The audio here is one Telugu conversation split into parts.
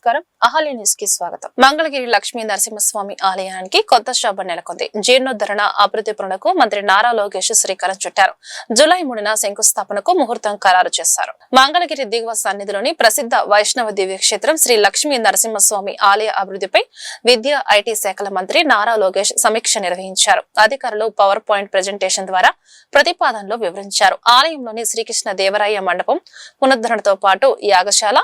నమస్కారం. అహల్య న్యూస్ కి స్వాగతం. మంగళగిరి లక్ష్మీ నరసింహస్వామి ఆలయానికి కొత్త శోభ నెలకొంది. జీర్ణోద్ధరణ అభివృద్ధి పనులకు మంత్రి నారా లోకేష్ శ్రీకారం చుట్టారు. జూలై 3న శంకుస్థాపనకు ముహూర్తం ఖరారు చేశారు. మంగళగిరి దిగువ సన్నిధిలోని ప్రసిద్ధ వైష్ణవ దివ్య క్షేత్రం శ్రీ లక్ష్మీ నరసింహస్వామి ఆలయ అభివృద్ధిపై విద్యా ఐటీ శాఖల మంత్రి నారా లోకేష్ సమీక్ష నిర్వహించారు. అధికారులు పవర్ పాయింట్ ప్రెజెంటేషన్ ద్వారా ప్రతిపాదనలు వివరించారు. ఆలయంలోని శ్రీకృష్ణ దేవరాయ మండపం పునరుద్ధరణతో పాటు యాగశాల,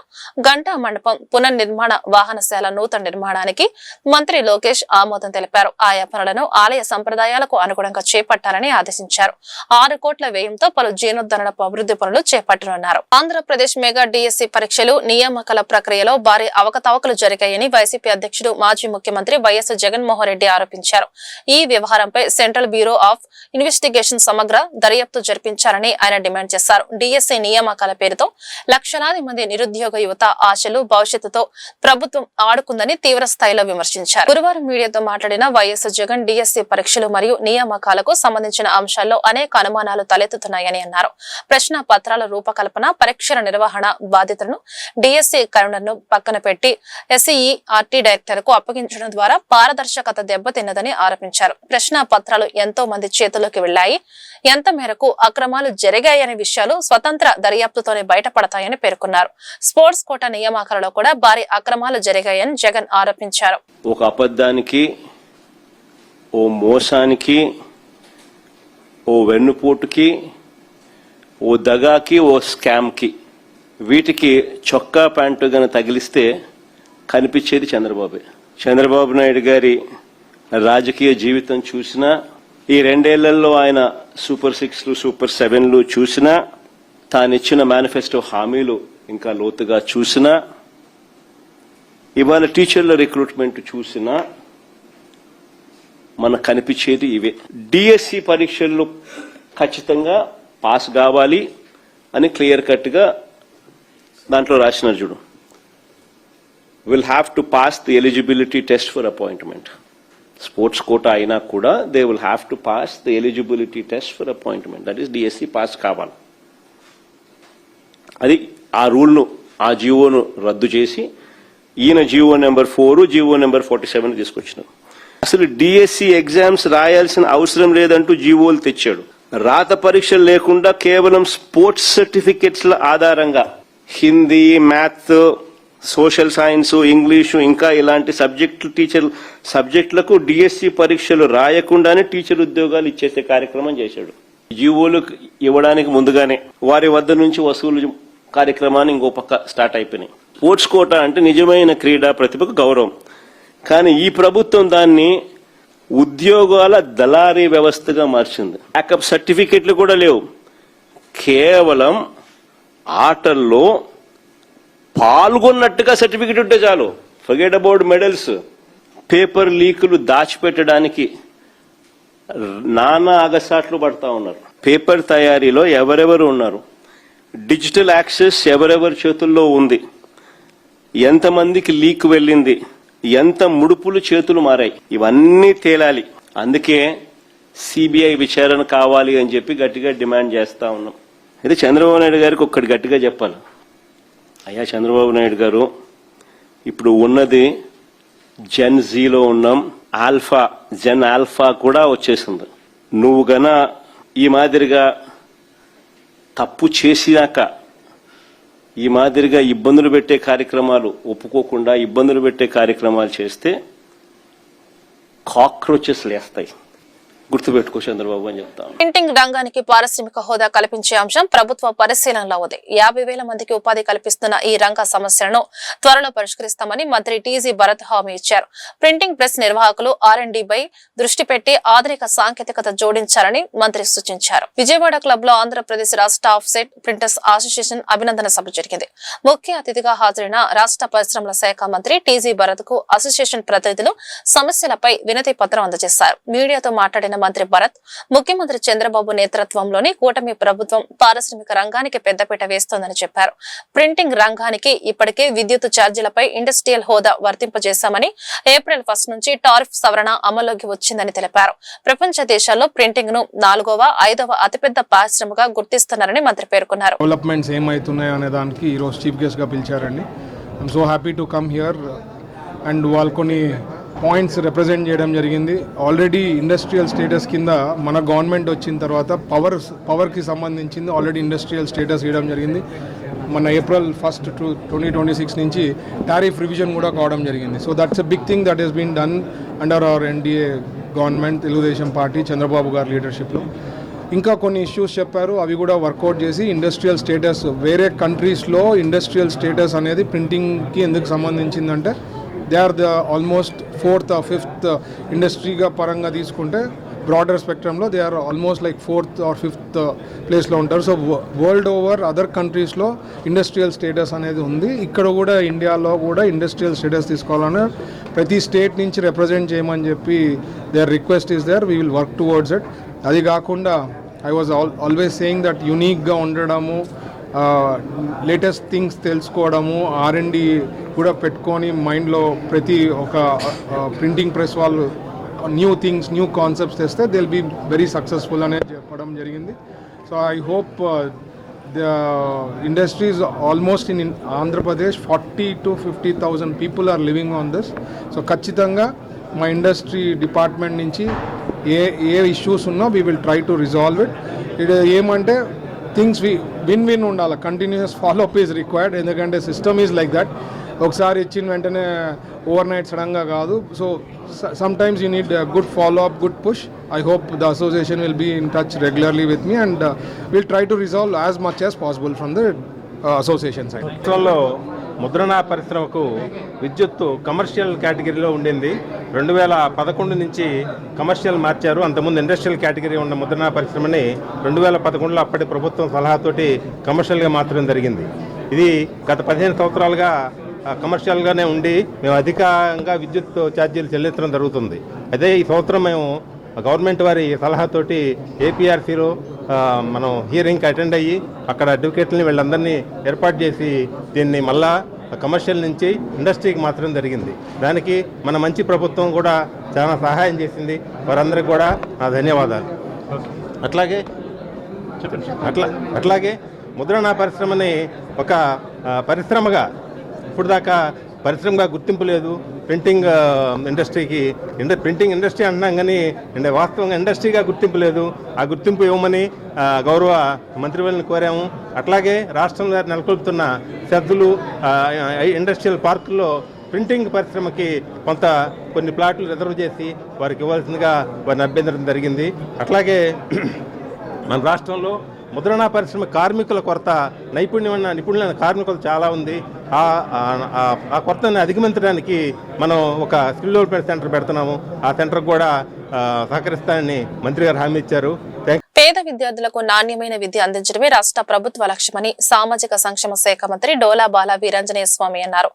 గంటా మండపం పునర్నిర్మాణ, వాహనశాల నూతన నిర్మాణానికి మంత్రి లోకేష్ ఆమోదం తెలిపారు. ఆయా పనులను ఆలయ సంప్రదాయాలకు అనుగుణంగా చేపట్టాలని ఆదేశించారు. 6 కోట్ల వ్యయంతో పలు జీర్ణోద్ధరణ అభివృద్ధి పనులు చేపట్టనున్నారు. ఆంధ్రప్రదేశ్ మెగా డిఎస్సి పరీక్షలు నియామకాల ప్రక్రియలో భారీ అవకతవకలు జరిగాయని వైసీపీ అధ్యక్షుడు మాజీ ముఖ్యమంత్రి వైఎస్ జగన్మోహన్ రెడ్డి ఆరోపించారు. ఈ వ్యవహారంపై సెంట్రల్ బ్యూరో ఆఫ్ ఇన్వెస్టిగేషన్ సమగ్ర దర్యాప్తు జరిపించాలని ఆయన డిమాండ్ చేశారు. డిఎస్సి నియామకాల పేరుతో లక్షలాది మంది నిరుద్యోగ యువత ఆశలు, భవిష్యత్తుతో ప్రభుత్వం ఆడుకుందని తీవ్ర స్థాయిలో విమర్శించారు. గురువారం మీడియాతో మాట్లాడిన వైఎస్ జగన్ డిఎస్సి పరీక్షలు మరియు నియామకాలకు సంబంధించిన అంశాల్లో అనేక అనుమానాలు తలెత్తుతున్నాయని అన్నారు. ప్రశ్న పత్రాల రూపకల్పన, పరీక్షల నిర్వహణ బాధ్యతలను డిఎస్సి కన్వీనర్ ను పక్కన పెట్టి ఎస్ఈఆర్టీ డైరెక్టర్ కు అప్పగించడం ద్వారా పారదర్శకత దెబ్బతిన్నదని ఆరోపించారు. ప్రశ్న పత్రాలు ఎంతో మంది చేతుల్లోకి వెళ్లాయి, ఎంత మేరకు అక్రమాలు జరిగాయనే విషయాలు స్వతంత్ర దర్యాప్తుతోనే బయటపడతాయని పేర్కొన్నారు. స్పోర్ట్స్ కోటా నియామకాలలో కూడా భారీ అక్రమాలు జరిగాయని జగన్ ఆరోపించారు. ఒక అబద్ధానికి, ఓ మోసానికి, ఓ వెన్నుపోటుకి, ఓ దగాకి, ఓ స్కామ్ కి, వీటికి చొక్కా ప్యాంటు గన తగిలిస్తే కనిపించేది చంద్రబాబు నాయుడు గారి రాజకీయ జీవితం చూసినా, ఈ 2 ఏళ్లలో ఆయన సూపర్ 6లు, సూపర్ 7లు చూసినా, తానిచ్చిన మేనిఫెస్టో హామీలు ఇంకా లోతుగా చూసినా, ఇవాళ టీచర్ల రిక్రూట్మెంట్ చూసినా మనకు కనిపించేది ఇవే. డిఎస్సి పరీక్షల్లో ఖచ్చితంగా పాస్ కావాలి అని క్లియర్ కట్ గా దాంట్లో రాసినారు చూడు. Will have to pass the eligibility test for appointment. Sports quota అయినా కూడా they will have to pass the eligibility test for appointment. That is DSC pass కావాలి. అది ఆ రూల్ను, ఆ జీవోను రద్దు చేసి ఈయన జీవో నెంబర్ 4, జీవో నెంబర్ 47 తీసుకొచ్చినారు. అసలు డిఎస్సి ఎగ్జామ్స్ రాయాల్సిన అవసరం లేదంటూ జీవోలు తెచ్చాడు. రాత పరీక్షలు లేకుండా కేవలం స్పోర్ట్స్ సర్టిఫికెట్స్ల ఆధారంగా Hindi, maths, social science, English ఇంకా ఇలాంటి సబ్జెక్టులకు డిఎస్సి పరీక్షలు రాయకుండానే టీచర్ ఉద్యోగాలు ఇచ్చేసే కార్యక్రమం చేశాడు. జీవోలు ఇవ్వడానికి ముందుగానే వారి వద్ద నుంచి వసూలు కార్యక్రమాన్ని ఇంకో పక్క స్టార్ట్ అయిపోయినాయి. స్పోర్ట్స్ కోటా అంటే నిజమైన క్రీడా ప్రతిభకు గౌరవం. కానీ ఈ ప్రభుత్వం దాన్ని ఉద్యోగాల దళారీ వ్యవస్థగా మార్చింది. బ్యాకప్ సర్టిఫికెట్లు కూడా లేవు. కేవలం ఆటల్లో పాల్గొన్నట్టుగా సర్టిఫికెట్ ఉంటే చాలు. Forget about medals. పేపర్ లీకులు దాచిపెట్టడానికి నానా అగసాట్లు పడతా ఉన్నారు. పేపర్ తయారీలో ఎవరెవరు ఉన్నారు, డిజిటల్ యాక్సెస్ ఎవరెవరి చేతుల్లో ఉంది, ఎంతమందికి లీక్ వెళ్ళింది, ఎంత ముడుపులు చేతులు మారాయి, ఇవన్నీ తేలాలి. అందుకే సిబిఐ విచారణ కావాలి అని చెప్పి గట్టిగా డిమాండ్ చేస్తా ఉన్నాం. అయితే చంద్రబాబు నాయుడు గారికి ఒక్కటి గట్టిగా చెప్పాలి. అయ్యా చంద్రబాబు నాయుడు గారు, ఇప్పుడు ఉన్నది జెన్ జీలో ఉన్నాం, జెన్ ఆల్ఫా కూడా వచ్చేసింది. నువ్వు గన ఈ మాదిరిగా తప్పు చేసినాక ఈ మాదిరిగా ఇబ్బందులు పెట్టే కార్యక్రమాలు ఒప్పుకోకుండా ఇబ్బందులు పెట్టే కార్యక్రమాలు చేస్తే కాక్రోచెస్ లేస్తాయి. గుర్తుపెట్టుకో చంద్రబాబు అని చెప్తాను. ప్రింటింగ్ రంగానికి పారిశ్రామిక హోదా కల్పించే అంశం ప్రభుత్వ పరిశీలనలో ఉంది. 50,000 మందికి ఉపాధి కల్పిస్తున్న ఈ రంగ సమస్యలను త్వరలో పరిష్కరిస్తామని మంత్రి టీజీ భరత్ హామీ ఇచ్చారు. ప్రింటింగ్ ప్రెస్ నిర్వాహకులు R&D పై దృష్టి పెట్టి ఆధునిక సాంకేతికత జోడించాలని మంత్రి సూచించారు. విజయవాడ క్లబ్ లో ఆంధ్రప్రదేశ్ రాష్ట్ర ఆఫ్సెట్ ప్రింటర్స్ అసోసియేషన్ అభినందన సభ జరిగింది. ముఖ్య అతిథిగా హాజరైన రాష్ట్ర పరిశ్రమల శాఖ మంత్రి టీజీ భరత్ కు అసోసియేషన్ ప్రతినిధులు సమస్యలపై వినతి పత్రం అందజేశారు. మీడియాతో మాట్లాడిన మంత్రి భరత్, ముఖ్యమంత్రి చంద్రబాబు నేతృత్వంలోని కూటమి ప్రభుత్వం పారిశ్రామిక రంగానికి పెద్దపీట వేస్తోందని చెప్పారు. ప్రింటింగ్ రంగానికి ఇప్పటికే విద్యుత్ ఛార్జీలపై ఇండస్ట్రియల్ హోదా వర్తింపజేశామని, April 1 నుంచి టారిఫ్ సవరణ అమల్లోకి వచ్చిందని తెలిపారు. ప్రపంచ దేశాల్లో ప్రింటింగ్ ను 4వ, 5వ అతిపెద్ద పారిశ్రమగా గుర్తిస్తున్నారని మంత్రి పేర్కొన్నారు. డెవలప్మెంట్స్ ఏమైతున్నాయో అనే దానికి ఈ రోజు చీఫ్ గెస్ట్ గా పిలిచారండి. I'm so happy to come here and వాళ్ళు కొన్ని పాయింట్స్ రిప్రజెంట్ చేయడం జరిగింది. ఆల్రెడీ ఇండస్ట్రియల్ స్టేటస్ కింద మన గవర్నమెంట్ వచ్చిన తర్వాత పవర్కి సంబంధించింది ఆల్రెడీ ఇండస్ట్రియల్ స్టేటస్ ఇవ్వడం జరిగింది. మన April 1, 2026 నుంచి టారిఫ్ రివిజన్ కూడా కావడం జరిగింది. So that's a big thing that Hess been done under hour NDA government, Telugu Desam party, Chandrababu గారి లీడర్షిప్లో. ఇంకా కొన్ని ఇష్యూస్ చెప్పారు, అవి కూడా వర్కౌట్ చేసి ఇండస్ట్రియల్ స్టేటస్ వేరే కంట్రీస్లో ఇండస్ట్రియల్ స్టేటస్ అనేది ప్రింటింగ్కి ఎందుకు సంబంధించిందంటే they are the almost 4th or 5th ఇండస్ట్రీగా పరంగా తీసుకుంటే బ్రాడర్ స్పెక్ట్రమ్లో they are almost like 4th or 5th ప్లేస్లో ఉంటారు. సో వరల్డ్ ఓవర్ అదర్ కంట్రీస్లో ఇండస్ట్రియల్ స్టేటస్ అనేది ఉంది. ఇక్కడ కూడా ఇండియాలో కూడా ఇండస్ట్రియల్ స్టేటస్ తీసుకోవాలని ప్రతి స్టేట్ నుంచి రిప్రజెంట్ చేయమని చెప్పి their request is there, we will work towards it. అది కాకుండా I was always saying that యూనిక్గా ఉండడము, లేటెస్ట్ థింగ్స్ తెలుసుకోవడము, R&D కూడా పెట్టుకొని మైండ్లో ప్రతి ఒక ప్రింటింగ్ ప్రెస్ వాళ్ళు న్యూ థింగ్స్, న్యూ కాన్సెప్ట్స్ తెస్తే they will be very successful అనేది చెప్పడం జరిగింది. So I hope the industries almost in Andhra Pradesh 40,000 to 50,000 people are living on this. So ఖచ్చితంగా మా ఇండస్ట్రీ డిపార్ట్మెంట్ నుంచి ఏ ఇష్యూస్ ఉన్నా we will try to resolve it. ఇది ఏమంటే థింగ్స్ విన్ విన్ ఉండాలి, కంటిన్యూస్ ఫాలోఅప్ ఈజ్ రిక్వైర్డ్. ఎందుకంటే సిస్టమ్ ఈజ్ లైక్ దట్, ఒకసారి ఇచ్చిన వెంటనే ఓవర్ నైట్ సడన్గా కాదు. So sometimes you need good follow up, good push. I hope the association will be in touch regularly with me and will try to resolve as much as possible from the association side. ముద్రణ పరిశ్రమకు విద్యుత్తు కమర్షియల్ కేటగిరీలో ఉండింది. 2011 నుంచి కమర్షియల్ మార్చారు. అంతకుముందు ఇండస్ట్రియల్ కేటగిరీ ఉన్న ముద్రణ పరిశ్రమని 2011లో అప్పటి ప్రభుత్వం సలహాతోటి కమర్షియల్గా మార్చడం జరిగింది. ఇది గత 15 సంవత్సరాలుగా కమర్షియల్గానే ఉండి మేము అధికంగా విద్యుత్ ఛార్జీలు చెల్లించడం జరుగుతుంది. అదే ఈ సంవత్సరం మేము గవర్నమెంట్ వారి సలహాతోటి APRCలో మనం హియరింగ్కి అటెండ్ అయ్యి అక్కడ అడ్వకేట్లని వీళ్ళందరినీ ఏర్పాటు చేసి దీన్ని మళ్ళా కమర్షియల్ నుంచి ఇండస్ట్రీకి మార్చడం జరిగింది. దానికి మన మంచి ప్రభుత్వం కూడా చాలా సహాయం చేసింది. వారందరికీ కూడా నా ధన్యవాదాలు. అట్లాగే ముద్రణ పరిశ్రమని ఒక పరిశ్రమగా ఇప్పుడు దాకా పరిశ్రమగా గుర్తింపు లేదు. ప్రింటింగ్ ఇండస్ట్రీకి ప్రింటింగ్ ఇండస్ట్రీ అంటున్నాం కానీ వాస్తవంగా ఇండస్ట్రీగా గుర్తింపు లేదు. ఆ గుర్తింపు ఇవ్వమని గౌరవ మంత్రివర్యులను కోరాము. అట్లాగే రాష్ట్రంలో నెలకొల్పుతున్న శ్రద్ధలు ఇండస్ట్రియల్ పార్కుల్లో ప్రింటింగ్ పరిశ్రమకి కొన్ని ప్లాట్లు రిజర్వ్ చేసి వారికి ఇవ్వాల్సిందిగా వారిని అభ్యర్థించడం జరిగింది. అట్లాగే మన రాష్ట్రంలో ముద్రణ పరిశ్రమ కార్మికుల కొరత, నిపుణులైన కార్మికులు చాలా ఉంది. ఆ కొరతని అధిగమించడానికి మనం ఒక స్కిల్ డెవలప్మెంట్ సెంటర్ పెడుతున్నాము. ఆ సెంటర్కి కూడా సహకరిస్తానని మంత్రి గారు హామీ ఇచ్చారు. పేద విద్యార్థులకు నాణ్యమైన విద్య అందించడమే రాష్ట్ర ప్రభుత్వ లక్ష్యమని సామాజిక సంక్షేమ శాఖ మంత్రి డోలా బాల వీరాంజనేయ స్వామి అన్నారు.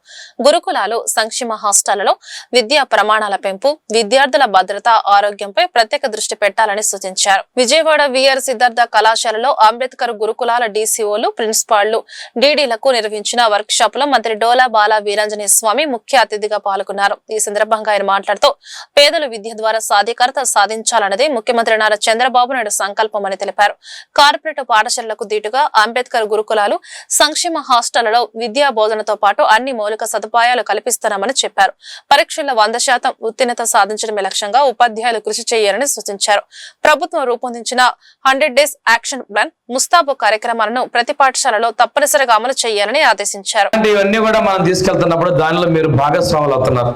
గురుకులాలు, సంక్షేమ హాస్టళ్లలో విద్యా ప్రమాణాల పెంపు, విద్యార్థుల భద్రత, ఆరోగ్యంపై ప్రత్యేక దృష్టి పెట్టాలని సూచించారు. విజయవాడ VR సిద్ధార్థ కళాశాలలో అంబేద్కర్ గురుకులాల DCOలు, ప్రిన్సిపాళ్లు, DDలకు నిర్వహించిన వర్క్ షాప్ లో మంత్రి డోలా బాల వీరాంజనేయ స్వామి ముఖ్య అతిథిగా పాల్గొన్నారు. ఈ సందర్భంగా ఆయన మాట్లాడుతూ పేదలు విద్య ద్వారా సాధికారత సాధించాలన్నదే ముఖ్యమంత్రి నారా చంద్రబాబు నాయుడు సంకల్పమని తెలిపారు. కార్పొరేట్ పాఠశాలలకు దీటుగా అంబేద్కర్ గురుకులాలు, సంక్షేమ హాస్టళ్లలో విద్యా బోధనతో పాటు అన్ని మౌలిక సదుపాయాలు కల్పిస్తున్నామని చెప్పారు. పరీక్షల్లో 100% ఉత్తీర్ణత సాధించడమే లక్ష్యంగా ఉపాధ్యాయులు కృషి చేయాలని సూచించారు. ప్రభుత్వం రూపొందించిన 100 Days యాక్షన్ ప్లాన్, ముస్తాబు కార్యక్రమాలను ప్రతి పాఠశాలలో తప్పనిసరిగా అమలు చేయాలని ఆదేశించారు. ఇవన్నీ కూడా మనం తీసుకెళ్తున్నప్పుడు దానిలో మీరు భాగస్వాములు అవుతున్నారు.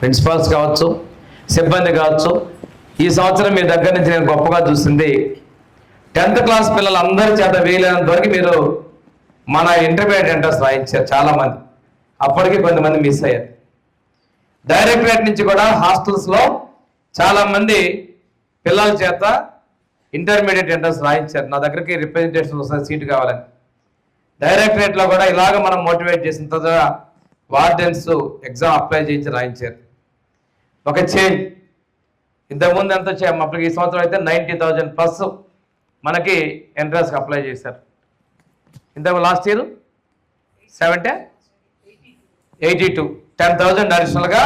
ప్రిన్సిపాల్స్ కావచ్చు, సిబ్బంది కావచ్చు. ఈ సంవత్సరం మీ దగ్గర నుంచి నేను గొప్పగా చూసింది 10th క్లాస్ పిల్లలందరి చేత వీలైనంత వరకు మీరు మన ఇంటర్మీడియట్ ఎంట్రన్స్ రాయించారు. చాలామంది అప్పటికి కొంతమంది మిస్ అయ్యారు. డైరెక్టరేట్ నుంచి కూడా హాస్టల్స్లో చాలామంది పిల్లల చేత ఇంటర్మీడియట్ ఎంట్రన్స్ రాయించారు. నా దగ్గరికి రిప్రజెంటేషన్ వస్తుంది సీటు కావాలని. డైరెక్టరేట్లో కూడా ఇలాగ మనం మోటివేట్ చేసిన తర్వాత వార్డెన్స్ ఎగ్జామ్ అప్లై చేయించి రాయించారు. ఒక చేంజ్. ఇంతకుముందు ఎంత అప్పటికి ఈ సంవత్సరం అయితే 90,000+ మనకి ఎంట్రన్స్కి అప్లై చేశారు. ఇంతకు లాస్ట్ ఇయర్ 82 10,000 అడిషనల్గా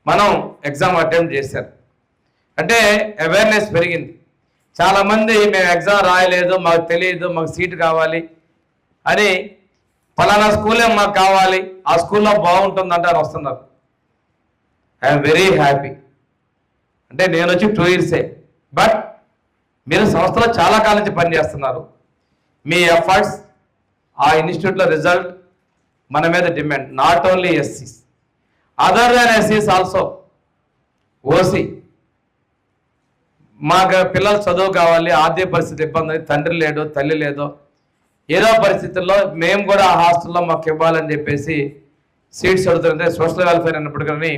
మనం ఎగ్జామ్ అటెంప్ట్ చేశారు. అంటే అవేర్నెస్ పెరిగింది. చాలామంది మేము ఎగ్జామ్ రాయలేదు, మాకు తెలియదు, మాకు సీటు కావాలి అని ఫలానా స్కూలే మాకు కావాలి, ఆ స్కూల్లో బాగుంటుందంటే అని వస్తున్నారు. I'm very happy. అంటే నేను వచ్చి 2 yearsే, బట్ మీరు సంస్థలో చాలా కాలం నుంచి పనిచేస్తున్నారు. మీ ఎఫర్ట్స్, ఆ ఇన్స్టిట్యూట్లో రిజల్ట్ మన మీద demand. Not only ఎస్సీస్, other than ఎస్సీస్ also. OC మాకు పిల్లలు చదువు కావాలి, ఆర్థిక పరిస్థితి ఇబ్బంది, తండ్రి లేడు తల్లి లేదో, ఏదో పరిస్థితుల్లో మేము కూడా ఆ హాస్టల్లో మాకు ఇవ్వాలని చెప్పేసి సీట్స్ అడుగుతుంటే సోషల్ వెల్ఫేర్ అన్నప్పటికీ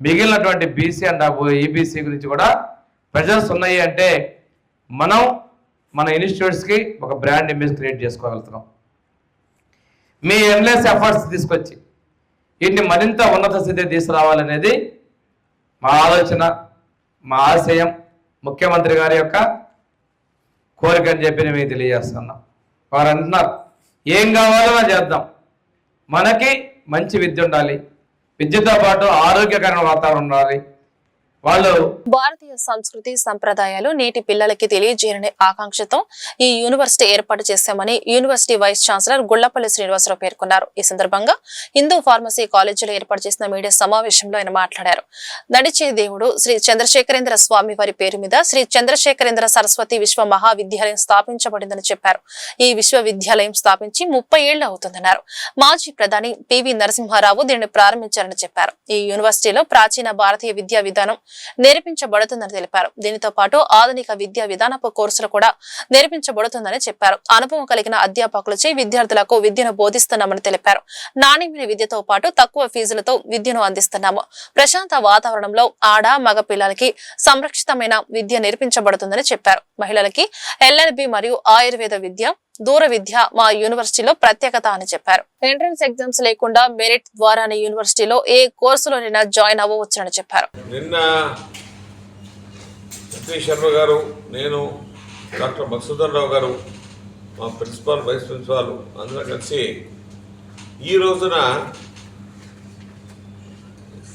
మిగిలినటువంటి బీసీ అండ్ ఈబీసీ గురించి కూడా ప్రెజర్స్ ఉన్నాయి. అంటే మనం మన ఇన్స్టిట్యూట్స్కి ఒక బ్రాండ్ ఇమేజ్ క్రియేట్ చేసుకోగలుగుతున్నాం. మీ ఎండ్లెస్ ఎఫర్ట్స్ తీసుకొచ్చి వీటిని మరింత ఉన్నత స్థితికి తీసుకురావాలనేది మా ఆలోచన, మా ఆశయం, ముఖ్యమంత్రి గారి యొక్క కోరిక అని చెప్పి నేను మీకు తెలియజేస్తున్నాం. వారు అంటున్నారు ఏం కావాలో చేద్దాం, మనకి మంచి విద్య ఉండాలి, విద్యతో పాటు ఆరోగ్యకరమైన వాతావరణం ఉండాలి. వాళ్ళు భారతీయ సంస్కృతి సంప్రదాయాలు నేటి పిల్లలకి తెలియజేయని ఆకాంక్షతో ఈ యూనివర్సిటీ ఏర్పాటు చేశామని university vice chancellor Gullapalli Srinivasarao పేర్కొన్నారు. ఈ సందర్భంగా హిందూ ఫార్మసీ కాలేజీలో ఏర్పాటు చేసిన మీడియా సమావేశంలో ఆయన మాట్లాడారు. నడిచే దేవుడు శ్రీ చంద్రశేఖరేంద్ర స్వామి వారి పేరు మీద శ్రీ చంద్రశేఖరేంద్ర సరస్వతి విశ్వ మహావిద్యాలయం స్థాపించబడిందని చెప్పారు. ఈ విశ్వవిద్యాలయం స్థాపించి 30 ఏళ్లు అవుతుందన్నారు. మాజీ ప్రధాని పివి నరసింహారావు దీనిని ప్రారంభించారని చెప్పారు. ఈ యూనివర్సిటీలో ప్రాచీన భారతీయ విద్యా విధానం నేర్పించబడుతుందని తెలిపారు. దీనితో పాటు ఆధునిక విద్యా విధానపు కోర్సులు కూడా నేర్పించబడుతుందని చెప్పారు. అనుభవం కలిగిన అధ్యాపకులచే విద్యార్థులకు విద్యను బోధిస్తున్నామని తెలిపారు. నాణ్యమైన విద్యతో పాటు తక్కువ ఫీజులతో విద్యను అందిస్తున్నాము. ప్రశాంత వాతావరణంలో ఆడ మగ పిల్లలకి సంరక్షితమైన విద్య నేర్పించబడుతుందని చెప్పారు. మహిళలకి ఎల్ఎల్బి మరియు ఆయుర్వేద విద్య, దూర విద్య మా యూనివర్సిటీలో ప్రత్యేకత అని చెప్పారు. ఎంట్రన్స్ ఎగ్జామ్స్ లేకుండా మెరిట్ ద్వారానే యూనివర్సిటీలో ఏ కోర్సులోనైనా జాయిన్ అవ్వవచ్చునని చెప్పారు. నిన్న సతీష్ శర్మ గారు, నేను, డాక్టర్ మధుసూదన్ రావు గారు, మా ప్రిన్సిపాల్, వైస్ ప్రిన్సిపాల్ అందరూ కలిసి ఈ రోజున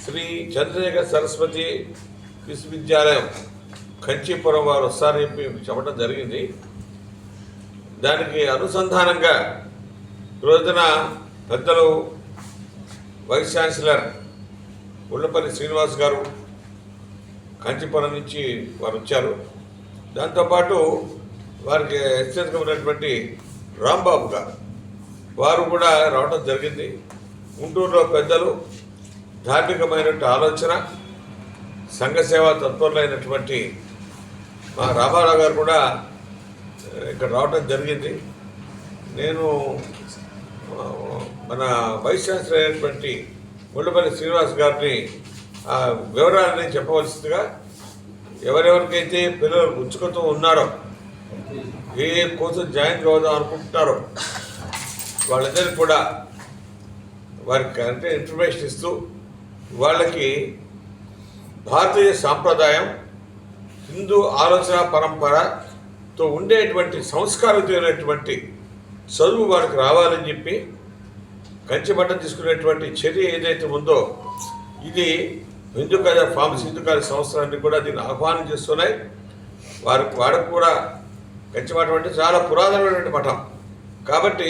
శ్రీ చంద్రశేఖర సరస్వతి విశ్వవిద్యాలయం కంచీపురం వారు వస్తారని చెప్పి చెప్పడం జరిగింది. దానికి అనుసంధానంగా రోజున పెద్దలు వైస్ ఛాన్సలర్ గుళ్లపల్లి శ్రీనివాస్ గారు కంచిపురం నుంచి వారు వచ్చారు. దాంతోపాటు వారికి హెచ్చరికగా ఉన్నటువంటి రాంబాబు గారు వారు కూడా రావడం జరిగింది. గుంటూరులో పెద్దలు ధార్మికమైనటువంటి ఆలోచన, సంఘ సేవా తత్పరులైనటువంటి మా రామారావు గారు కూడా ఇక్కడ రావడం జరిగింది. నేను మన వైస్ ఛాన్సలర్ అయినటువంటి గుండపల్లి శ్రీనివాస్ గారిని ఆ వివరాలని చెప్పవలసిందిగా, ఎవరెవరికైతే పిల్లలు ఉత్సుకతో ఉన్నారో, ఏ కోర్సు జాయిన్ కావద్దాం అనుకుంటున్నారో వాళ్ళందరికీ కూడా వారికి అంటే ఇన్ఫర్మేషన్ ఇస్తూ వాళ్ళకి భారతీయ సాంప్రదాయం, హిందూ ఆలోచన పరంపరతో ఉండేటువంటి సంస్కారమైనటువంటి చదువు వారికి రావాలని చెప్పి కంచిపట్టం తీసుకునేటువంటి చర్య ఏదైతే ఉందో ఇది Hindu college pharmacy Hindu college సంస్థలన్నీ కూడా దీన్ని ఆహ్వానం చేస్తున్నాయి. వారికి కూడా కంచిమఠం అంటే చాలా పురాతనమైనటువంటి మఠం కాబట్టి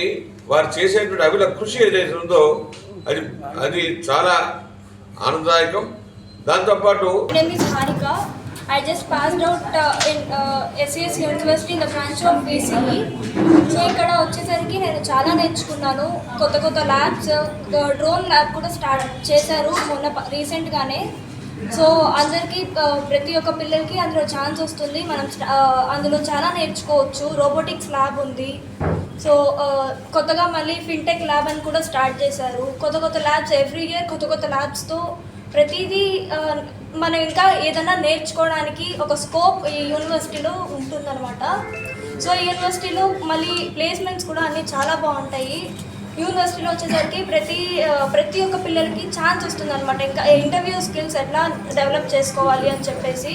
వారు చేసేటువంటి అభిల కృషి ఏదైతే ఉందో అది చాలా ఆనందదాయకం. దాంతోపాటు I just passed out in SES University in the branch of BCE. So ఇక్కడ వచ్చేసరికి నేను చాలా నేర్చుకున్నాను. కొత్త ల్యాబ్స్, డ్రోన్ ల్యాబ్ కూడా స్టార్ట్ చేశారు మొన్న రీసెంట్గానే. సో అందరికీ ప్రతి ఒక్క పిల్లలకి అందులో ఛాన్స్ వస్తుంది. మనం అందులో చాలా నేర్చుకోవచ్చు. రోబోటిక్స్ ల్యాబ్ ఉంది. సో కొత్తగా మళ్ళీ ఫిన్టెక్ ల్యాబ్ అని కూడా స్టార్ట్ చేశారు. కొత్త ల్యాబ్స్ ఎవ్రీ ఇయర్ కొత్త ల్యాబ్స్తో ప్రతిదీ మనం ఇంకా ఏదైనా నేర్చుకోవడానికి ఒక స్కోప్ ఈ యూనివర్సిటీలో ఉంటుందన్నమాట. సో ఈ యూనివర్సిటీలో మళ్ళీ ప్లేస్మెంట్స్ కూడా అన్నీ చాలా బాగుంటాయి. యూనివర్సిటీలో వచ్చేసరికి ప్రతి ఒక్క పిల్లలకి ఛాన్స్ వస్తుందన్నమాట. ఇంకా ఇంటర్వ్యూ స్కిల్స్ ఎట్లా డెవలప్ చేసుకోవాలి అని చెప్పేసి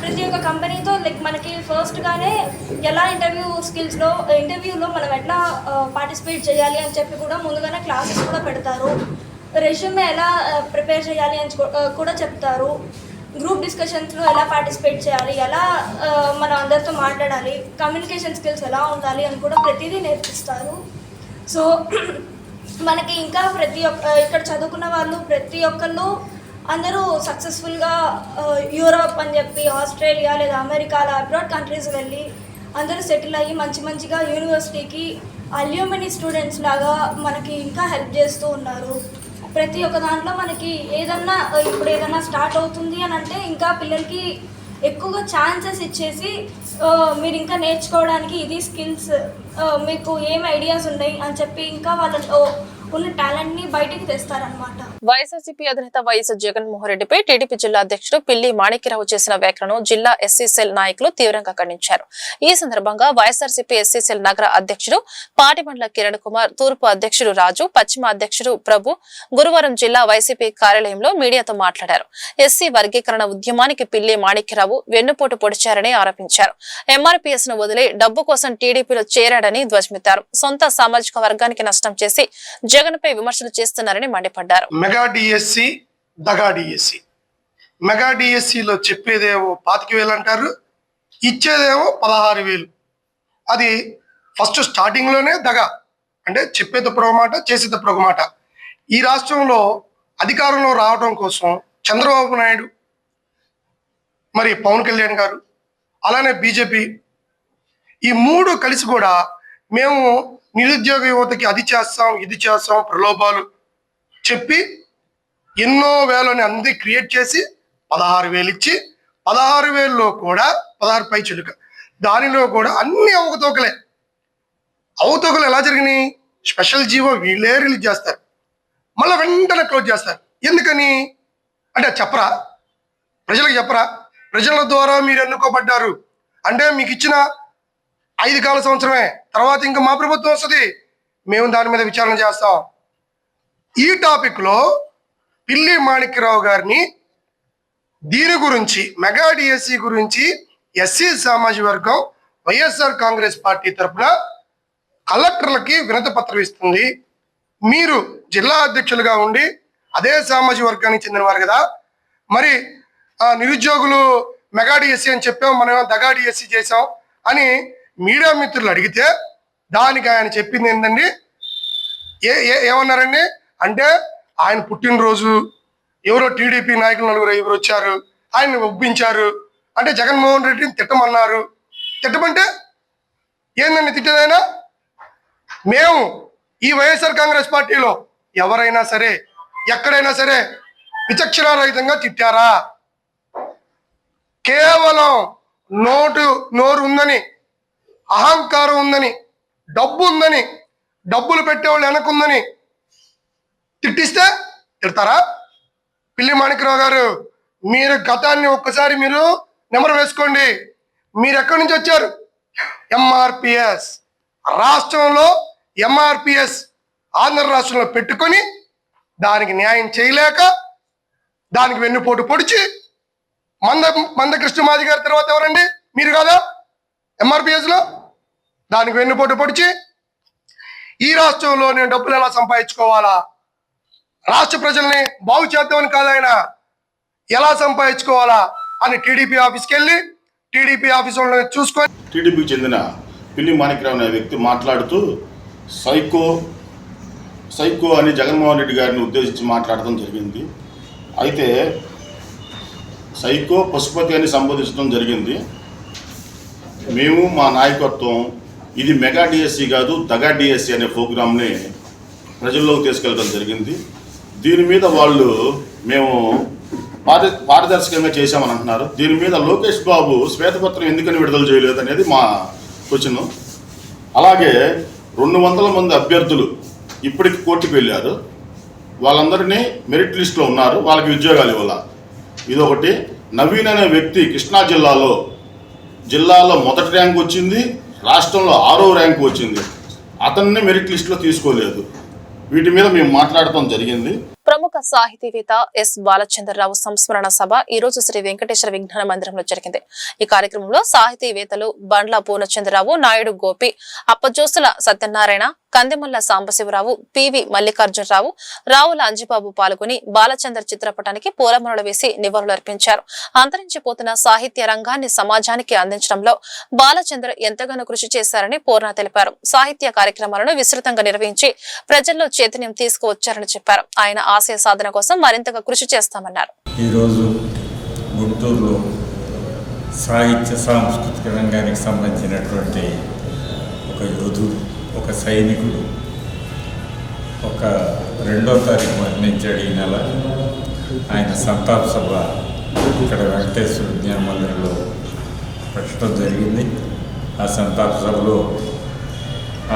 ప్రతి ఒక్క కంపెనీతో మనకి ఫస్ట్గానే ఎలా ఇంటర్వ్యూలో మనం ఎట్లా పార్టిసిపేట్ చేయాలి అని చెప్పి కూడా ముందుగానే క్లాసెస్ కూడా పెడతారు. రెజ్యూమే ఎలా ప్రిపేర్ చేయాలి అని కూడా చెప్తారు. గ్రూప్ డిస్కషన్స్లో ఎలా పార్టిసిపేట్ చేయాలి, ఎలా మనం అందరితో మాట్లాడాలి, కమ్యూనికేషన్ స్కిల్స్ ఎలా ఉండాలి అని కూడా ప్రతిదీ నేర్పిస్తారు. సో మనకి ఇంకా ఇక్కడ చదువుకున్న వాళ్ళు ప్రతి ఒక్కళ్ళు అందరూ సక్సెస్ఫుల్గా యూరోప్ అని చెప్పి ఆస్ట్రేలియా లేదా అమెరికాలో అబ్రాడ్ కంట్రీస్ వెళ్ళి అందరూ సెటిల్ అయ్యి మంచిగా యూనివర్సిటీకి అల్యూమిని స్టూడెంట్స్ లాగా మనకి ఇంకా హెల్ప్ చేస్తూ ఉన్నారు. ప్రతి ఒక్క దాంట్లో మనకి ఇప్పుడు ఏదన్నా స్టార్ట్ అవుతుంది అని అంటే ఇంకా పిల్లలకి ఎక్కువగా ఛాన్సెస్ ఇచ్చేసి మీరు ఇంకా నేర్చుకోవడానికి ఇది స్కిల్స్ మీకు ఏం ఐడియాస్ ఉన్నాయి అని చెప్పి ఇంకా వాళ్ళలో ఉన్న టాలెంట్ ని బయటికి తెస్తారనమాట. వైఎస్ఆర్సీపీ అధినేత వైఎస్ జగన్మోహన్ రెడ్డిపై టీడీపీ జిల్లా అధ్యక్షుడు పిల్లి మాణిక్యరావు చేసిన వ్యాఖ్యలను జిల్లా ఎస్సీ సెల్ నాయకులు తీవ్రంగా ఖండించారు. ఈ సందర్భంగా వైఎస్ఆర్సీపీ ఎస్సీ సెల్ నగర అధ్యక్షుడు పాటిబండ్ల కిరణ్ కుమార్, తూర్పు అధ్యక్షుడు రాజు, పశ్చిమ అధ్యక్షుడు ప్రభు గురువారం జిల్లా వైసీపీ కార్యాలయంలో మీడియాతో మాట్లాడారు. ఎస్సీ వర్గీకరణ ఉద్యమానికి పిల్లి మాణిక్యరావు వెన్నుపోటు పొడిచారని ఆరోపించారు. ఎంఆర్పీఎస్ ను వదిలి డబ్బు కోసం టీడీపీలో చేరాడని ధ్వజమెత్తారు. సొంత సామాజిక వర్గానికి నష్టం చేసి జగన్పై విమర్శలు చేస్తున్నారని మండిపడ్డారు. మెగా డిఎస్సి, దగా డిఎస్సి. మెగా డిఎస్సిలో చెప్పేదేమో 25,000 అంటారు, ఇచ్చేదేమో 16,000. అది ఫస్ట్ స్టార్టింగ్లోనే దగా, అంటే చెప్పేటప్పుడు ఒక మాట, చేసేటప్పుడు ఒక మాట. ఈ రాష్ట్రంలో అధికారంలో రావడం కోసం చంద్రబాబు నాయుడు, మరి పవన్ కళ్యాణ్ గారు, అలానే బీజేపీ, ఈ మూడు కలిసి కూడా మేము నిరుద్యోగ యువతకి అది చేస్తాం, ఇది చేస్తాం, ప్రలోభాలు చెప్పి ఎన్నో వేలని అందరి క్రియేట్ చేసి 16,000 ఇచ్చి 16,000లో కూడా 16 పై చిలుక, దానిలో కూడా అన్ని అవకతవకలే. అవకతవకలు ఎలా జరిగినాయి? స్పెషల్ జీవో వీళ్ళే రిలీజ్ చేస్తారు, మళ్ళీ వెంటనే క్లోజ్ చేస్తారు. ఎందుకని అంటే చెప్పరా, ప్రజలకు చెప్పరా? ప్రజల ద్వారా మీరు ఎన్నుకోబడ్డారు అంటే మీకు ఇచ్చిన 5 కాల సంవత్సరమే, తర్వాత ఇంకా మా ప్రభుత్వం వస్తుంది, మేము దాని మీద విచారణ చేస్తాం. ఈ టాపిక్లో పిల్లి మాణిక్యరావు గారిని దీని గురించి, మెగా డిఎస్సి గురించి ఎస్సీ సామాజిక వర్గం వైఎస్ఆర్ కాంగ్రెస్ పార్టీ తరఫున కలెక్టర్లకి వినతి పత్రం ఇస్తుంది. మీరు జిల్లా అధ్యక్షులుగా ఉండి అదే సామాజిక వర్గానికి చెందినవారు కదా, మరి నిరుద్యోగులు మెగా డిఎస్సి అని చెప్పాం, మనం దగా డిఎస్సి చేసాం అని మీడియా మిత్రులు అడిగితే దానికి ఆయన చెప్పింది ఏంటండి, ఏమన్నారండి అంటే ఆయన పుట్టినరోజు ఎవరో టీడీపీ నాయకులు 4-5 వచ్చారు, ఆయన్ని ఒప్పించారు అంటే జగన్మోహన్ రెడ్డిని తిట్టమన్నారు. తిట్టమంటే ఏందండి తిట్టేదైనా? మేము ఈ వైఎస్ఆర్ కాంగ్రెస్ పార్టీలో ఎవరైనా సరే ఎక్కడైనా సరే విచక్షణారహితంగా తిట్టారా? కేవలం నోరు ఉందని, అహంకారం ఉందని, డబ్బు ఉందని, డబ్బులు పెట్టేవాళ్ళు వెనకుందని తిట్టిస్తే తిడతారా? పిల్లి మాణిక్యరావు గారు, మీరు గతాన్ని ఒక్కసారి మీరు నెమరు వేసుకోండి. మీరు ఎక్కడి నుంచి వచ్చారు? ఎంఆర్పిఎస్ రాష్ట్రంలో, ఎంఆర్పిఎస్ ఆంధ్ర రాష్ట్రంలో పెట్టుకొని దానికి న్యాయం చేయలేక దానికి వెన్నుపోటు పొడిచి మందకృష్ణమాది గారి తర్వాత ఎవరండి? మీరు కాదా ఎంఆర్పిఎస్లో? దానికి వెన్నుపోటు పొడిచి ఈ రాష్ట్రంలో నేను డబ్బులు ఎలా సంపాదించుకోవాలా, రాష్ట్ర ప్రజల్ని బాగు చేద్దామని కాదు ఆయన, ఎలా సంపాదించుకోవాలా అని టీడీపీ ఆఫీస్కి వెళ్ళి టీడీపీ ఆఫీస్ వాళ్ళని చూసుకొని, టీడీపీకి చెందిన పిల్లి మాణిక్యరావు అనే వ్యక్తి మాట్లాడుతూ సైకో అని జగన్మోహన్ రెడ్డి గారిని ఉద్దేశించి మాట్లాడటం జరిగింది. అయితే సైకో పశుపతి అని సంబోధించడం జరిగింది. మేము మా నాయకత్వం ఇది మెగా డిఎస్సి కాదు, దగా డిఎస్సి అనే ప్రోగ్రామ్ని ప్రజల్లోకి తీసుకెళ్ళడం జరిగింది. దీని మీద వాళ్ళు మేము పారదర్శకంగా చేశామని అంటున్నారు. దీని మీద లోకేష్ బాబు శ్వేతపత్రం ఎందుకని విడుదల చేయలేదు అనేది మా క్వశ్చన్. అలాగే 200 మంది అభ్యర్థులు ఇప్పటికి కోర్టుకు వెళ్ళారు, వాళ్ళందరినీ మెరిట్ లిస్ట్లో ఉన్నారు, వాళ్ళకి ఉద్యోగాలు ఇవ్వాల. ఇదొకటి. నవీన్ అనే వ్యక్తి కృష్ణా జిల్లాలో మొదటి ర్యాంక్ వచ్చింది, రాష్ట్రంలో 6వ ర్యాంకు వచ్చింది, అతన్ని మెరిట్ లిస్టులో తీసుకోలేదు. వీటి మీద మేము మాట్లాడటం జరిగింది. ప్రముఖ సాహితీవేత్త ఎస్ బాలచంద్రరావు సంస్మరణ సభ ఈ రోజు శ్రీ వెంకటేశ్వర విజ్ఞాన మందిరంలో జరిగింది. ఈ కార్యక్రమంలో సాహితీవేత్తలు బండ్ల పూర్ణచంద్రరావు, నాయుడు గోపి, అప్పజోసుల సత్యనారాయణ, కందిమల్ల సాంబశివరావు, పివి మల్లికార్జునరావు, రావుల అంజిబాబు పాల్గొని బాలచంద్ర చిత్రపటానికి పూలమాలలు వేసి నివాళులర్పించారు. అంతరించిపోతున్న సాహిత్య రంగాన్ని సమాజానికి అందించడంలో బాలచంద్ర ఎంతగానో కృషి చేశారని పూర్ణ తెలిపారు. సాహిత్య కార్యక్రమాలను విస్తృతంగా నిర్వహించి ప్రజల్లో చైతన్యం తీసుకువచ్చారని చెప్పారు. ఆయన ఆశయ సాధన కోసం మరింతగా కృషి చేస్తామన్నారు. ఈరోజు గుంటూరులో సాహిత్య సాంస్కృతిక రంగానికి సంబంధించినటువంటి ఒక యోధుడు, ఒక సైనికుడు, ఒక 2వ తారీఖు మరణించాడు. ఈ నెల ఆయన సంతాప సభ ఇక్కడ వెంకటేశ్వర విజ్ఞాన మందిరంలో పెట్టడం జరిగింది. ఆ సంతాప సభలో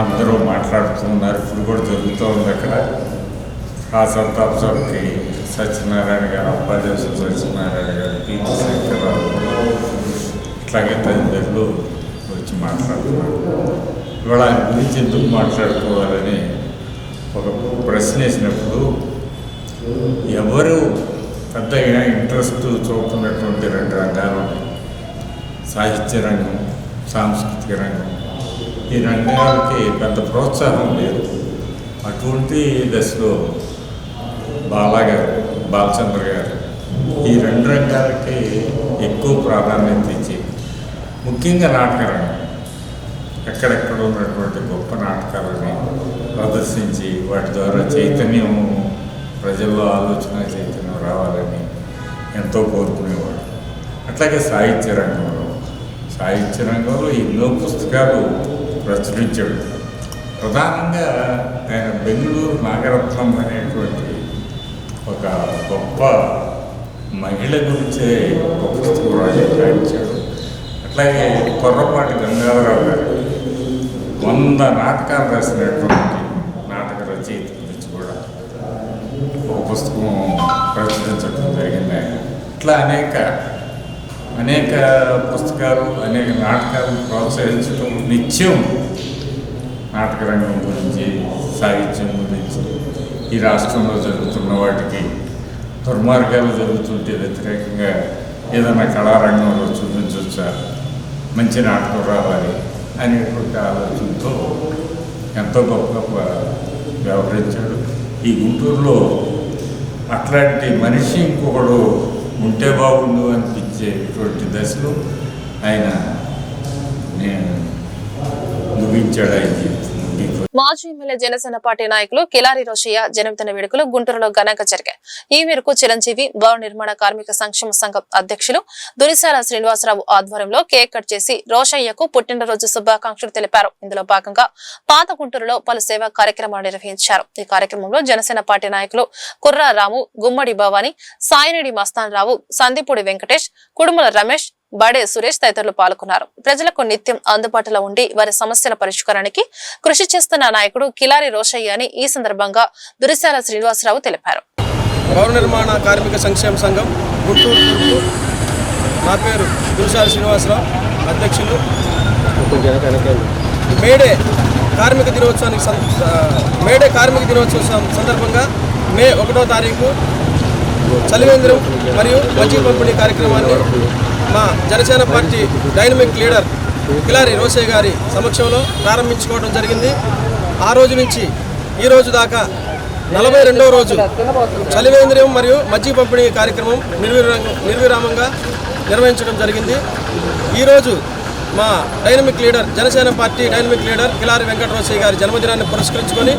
అందరూ మాట్లాడుతూ ఉన్నారు. ఇప్పుడు కూడా జరుగుతూ ఉంది అక్కడ. ఆ సంతాప సభకి సత్యనారాయణ గారు, అప్పాదేశం సత్యనారాయణ గారు, పీతి శంకర్రావు, ఇట్లాగే తదితరులు వచ్చి మాట్లాడుతున్నారు. ఇవాళ ఆయన గురించి ఎందుకు మాట్లాడుకోవాలని ఒక ప్రశ్న వేసినప్పుడు ఎవరు పెద్దగా ఇంట్రెస్ట్ చూపుతున్నటువంటి 2 రంగాలు ఉన్నాయి. సాహిత్య రంగం, సాంస్కృతిక రంగం. ఈ రంగాలకి పెద్ద ప్రోత్సాహం లేదు. అటువంటి దశలో బాలచంద్ర గారు ఈ 2 రంగాలకి ఎక్కువ ప్రాధాన్యత ఇచ్చి, ముఖ్యంగా నాటక రంగం, ఎక్కడెక్కడ ఉన్నటువంటి గొప్ప నాటకాలని ప్రదర్శించి వాటి ద్వారా చైతన్యం, ప్రజల్లో ఆలోచన చైతన్యం రావాలని ఎంతో కోరుకునేవాడు. అట్లాగే సాహిత్య రంగంలో ఎన్నో పుస్తకాలు ప్రచురించాడు. ప్రధానంగా ఆయన బెంగళూరు నాగరత్నం అనేటువంటి ఒక గొప్ప మహిళ గురించే ఒక పుస్తకం రాయించాడు. అట్లాగే కొర్రపాటి గంగాధరరావు గారు 100 నాటకాలు రాసినటువంటి నాటక రచయిత గురించి కూడా ఒక పుస్తకం ప్రచురించడం జరిగింది. ఇట్లా అనేక పుస్తకాలు, అనేక నాటకాలు ప్రోత్సహించడం, నిత్యం నాటక రంగం గురించి, సాహిత్యం గురించి, ఈ రాష్ట్రంలో జరుగుతున్న వాటికి, దుర్మార్గాలు జరుగుతుంటే వ్యతిరేకంగా ఏదైనా కళారంగంలో చూపించవచ్చా, మంచి నాటకం రావాలి అనేటువంటి ఆలోచనతో ఎంతో గొప్ప వ్యవహరించాడు. ఈ గుంటూరులో అట్లాంటి మనిషి ఇంకొకడు ఉంటే బాగుండు అనిపించేటువంటి దశలో ఆయన ముగించాడు. ఆయన మాజీ ఎమ్మెల్యే జనసేన పార్టీ నాయకులు కిలారి రోషయ్య జన్మదిన వేడుకలు గుంటూరులో ఘనంగా జరిగాయి. ఈ మేరకు చిరంజీవి భవన నిర్మాణ కార్మిక సంక్షేమ సంఘం అధ్యక్షులు దురిశాల శ్రీనివాసరావు ఆధ్వర్యంలో కేక్ కట్ చేసి రోషయ్యకు పుట్టినరోజు శుభాకాంక్షలు తెలిపారు. ఇందులో భాగంగా పాత గుంటూరులో పలు సేవా కార్యక్రమాలు నిర్వహించారు. ఈ కార్యక్రమంలో జనసేన పార్టీ నాయకులు కుర్రా రాము, గుమ్మడి భవాని, సాయినేడి మస్తాన్ రావు, సందీపుడి వెంకటేష్, కుడుముల రమేష్, బడే సురేష్ తదితరులు పాల్గొన్నారు. ప్రజలకు నిత్యం అందుబాటులో ఉండి వారి సమస్యల పరిష్కారానికి కృషి చేస్తున్న నాయకుడు కిలారి రోషయ్య అని ఈ సందర్భంగా దురిశాల శ్రీనివాసరావు తెలిపారు. భవన నిర్మాణ కార్మిక సంక్షేమ సంఘం గుంటూరు తూర్పు, నా పేరు దురిశాల శ్రీనివాసరావు, అధ్యక్షులు. మేడే కార్మిక దినోత్సవం సందర్భంగా మే 1వ తారీఖు చలివేంద్రం మరియు మజ్జిగ పంపిణీ కార్యక్రమాన్ని మా Janasena party dynamic leader Kilari Rosaiah గారి సమక్షంలో ప్రారంభించుకోవడం జరిగింది. ఆ రోజు నుంచి ఈ రోజు దాకా 42వ రోజు చలివేంద్రం మరియు మజ్జిగ పంపిణీ కార్యక్రమం నిర్విరామంగా నిర్వహించడం జరిగింది. ఈరోజు మా dynamic leader, Janasena party dynamic leader Kilari Venkata Rosaiah గారి జన్మదినాన్ని పురస్కరించుకొని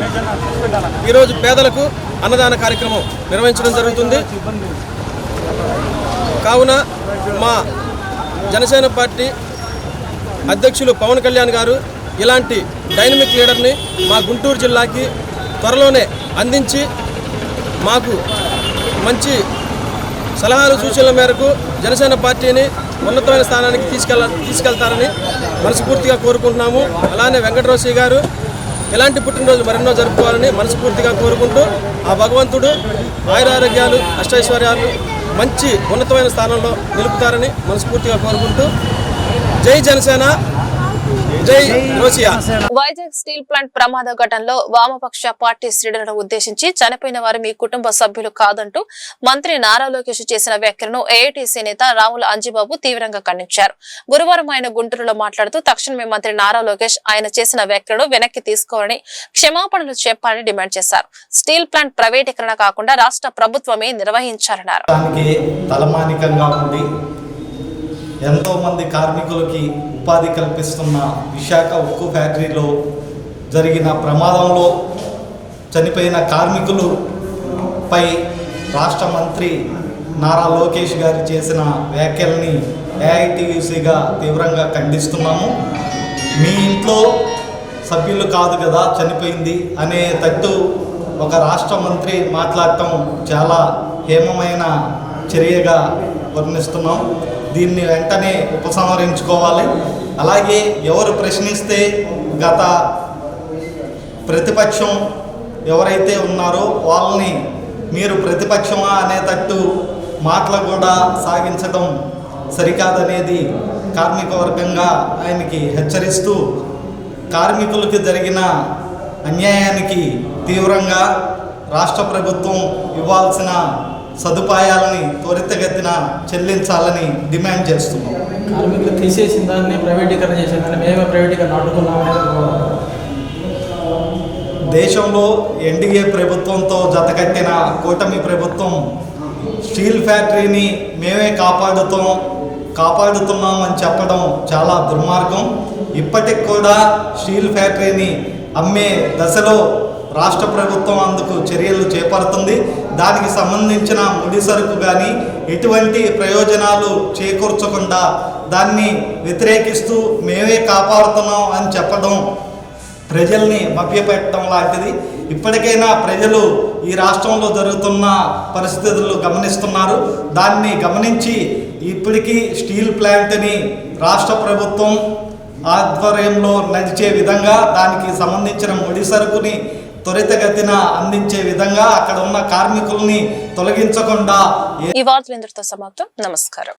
ఈరోజు పేదలకు అన్నదాన కార్యక్రమం నిర్వహించడం జరుగుతుంది. కావున మా జనసేన పార్టీ అధ్యక్షులు పవన్ కళ్యాణ్ గారు ఇలాంటి డైనమిక్ లీడర్ని మా గుంటూరు జిల్లాకి త్వరలోనే అందించి మాకు మంచి సలహాలు సూచనల మేరకు జనసేన పార్టీని ఉన్నతమైన స్థానానికి తీసుకెళ్తారని మనస్ఫూర్తిగా కోరుకుంటున్నాము. అలానే వెంకట రోషయ్య గారు ఇలాంటి పుట్టినరోజు మరెన్నో జరుపుకోవాలని మనస్ఫూర్తిగా కోరుకుంటూ ఆ భగవంతుడు ఆయురారోగ్యాలు, అష్టైశ్వర్యాలు, మంచి ఉన్నతమైన స్థానంలో నిలుపుతారని మనస్ఫూర్తిగా కోరుకుంటూ జై జనసేన, జై రోసియా. వైజాగ్ స్టీల్ ప్లాంట్ ప్రమాద ఘటనలో వామపక్ష పార్టీ శ్రేణులను ఉద్దేశించి చనిపోయిన వారు మీ కుటుంబ సభ్యులు కాదంటూ మంత్రి నారా లోకేష్ చేసిన వ్యాఖ్యలను ఏఐటీసీ నేత రావుల అంజిబాబు తీవ్రంగా ఖండించారు. గురువారం ఆయన గుంటూరులో మాట్లాడుతూ తక్షణమే మంత్రి నారా లోకేష్ ఆయన చేసిన వ్యాఖ్యలను వెనక్కి తీసుకోవాలని, క్షమాపణలు చెప్పాలని డిమాండ్ చేశారు. స్టీల్ ప్లాంట్ ప్రైవేటీకరణ కాకుండా రాష్ట్ర ప్రభుత్వమే నిర్వహించాలన్నారు. ఎంతోమంది కార్మికులకి ఉపాధి కల్పిస్తున్న విశాఖ ఉక్కు ఫ్యాక్టరీలో జరిగిన ప్రమాదంలో చనిపోయిన కార్మికులపై రాష్ట్ర మంత్రి నారా లోకేష్ గారు చేసిన వ్యాఖ్యల్ని ఏఐటీయూసీగా తీవ్రంగా ఖండిస్తున్నాము. మీ ఇంట్లో సభ్యులు కాదు కదా చనిపోయింది అనే తట్టు ఒక రాష్ట్ర మంత్రి మాట్లాడటం చాలా హేమమైన చర్యగా వర్ణిస్తున్నాం. దీన్ని వెంటనే ఉపసంహరించుకోవాలి. అలాగే ఎవరు ప్రశ్నిస్తే గత ప్రతిపక్షం ఎవరైతే ఉన్నారో వాళ్ళని మీరు ప్రతిపక్షమా అనేటట్టు మాటలు కూడా సాగించడం సరికాదనేది కార్మిక వర్గంగా ఆయనకి హెచ్చరిస్తూ, కార్మికులకు జరిగిన అన్యాయానికి తీవ్రంగా రాష్ట్ర ప్రభుత్వం ఇవ్వాల్సిన సదుపాయాలని త్వరితగతిన చెల్లించాలని డిమాండ్ చేస్తున్నాం. కార్మికులు తీసేసిన దాన్ని ప్రైవేటీకరణ చేసిన దాన్ని మేమే ప్రైవేటీకరణ అడ్డుకున్నామనేది దేశంలో ఎన్డీఏ ప్రభుత్వంతో జతకట్టిన కూటమి ప్రభుత్వం స్టీల్ ఫ్యాక్టరీని మేమే కాపాడుతున్నామని చెప్పడం చాలా దుర్మార్గం. ఇప్పటికి కూడా స్టీల్ ఫ్యాక్టరీని అమ్మే దశలో రాష్ట్ర ప్రభుత్వం అందుకు చర్యలు చేపడుతుంది. దానికి సంబంధించిన ముడి సరుకు కానీ ఎటువంటి ప్రయోజనాలు చేకూర్చకుండా దాన్ని వ్యతిరేకిస్తూ మేమే కాపాడుతున్నాం అని చెప్పడం ప్రజల్ని మభ్యపెట్టడం లాంటిది. ఇప్పటికైనా ప్రజలు ఈ రాష్ట్రంలో జరుగుతున్న పరిస్థితులు గమనిస్తున్నారు. దాన్ని గమనించి ఇప్పటికీ స్టీల్ ప్లాంట్ని రాష్ట్ర ప్రభుత్వం ఆధ్వర్యంలో నడిచే విధంగా, దానికి సంబంధించిన ముడి సరుకుని త్వరితగతిన అందించే విధంగా, అక్కడ ఉన్న కార్మికుల్ని తొలగించకుండా. ఈ వార్తలు ఇంతటితో సమాప్తం. నమస్కారం.